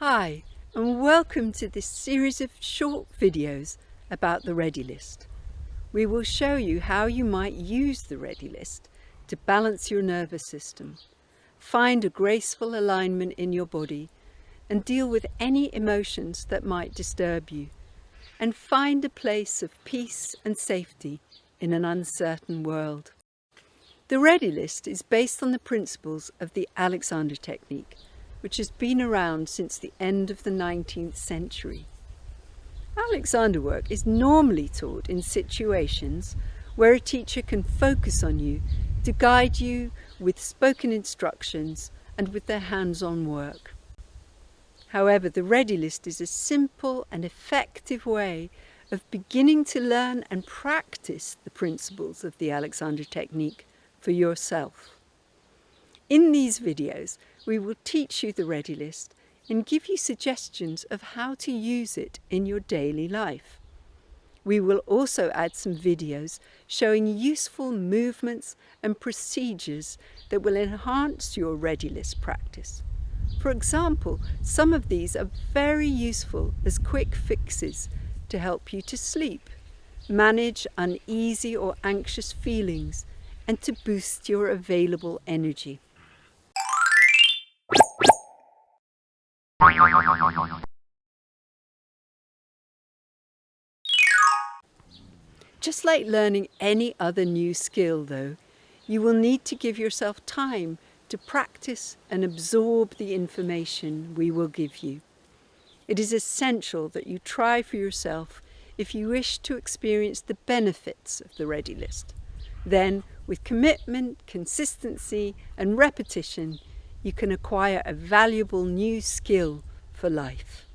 Hi, and welcome to this series of short videos about the Ready List. We will show you how you might use the Ready List to balance your nervous system, find a graceful alignment in your body, and deal with any emotions that might disturb you, and find a place of peace and safety in an uncertain world. The Ready List is based on the principles of the Alexander technique, which has been around since the end of the 19th century. Alexander work is normally taught in situations where a teacher can focus on you to guide you with spoken instructions and with their hands-on work. However, the Ready List is a simple and effective way of beginning to learn and practice the principles of the Alexander technique for yourself. In these videos, we will teach you the Ready List and give you suggestions of how to use it in your daily life. We will also add some videos showing useful movements and procedures that will enhance your Ready List practice. For example, some of these are very useful as quick fixes to help you to sleep, manage uneasy or anxious feelings, and to boost your available energy. Just like learning any other new skill though, you will need to give yourself time to practice and absorb the information we will give you. It is essential that you try for yourself if you wish to experience the benefits of the Ready List. Then, with commitment, consistency and repetition, you can acquire a valuable new skill for life.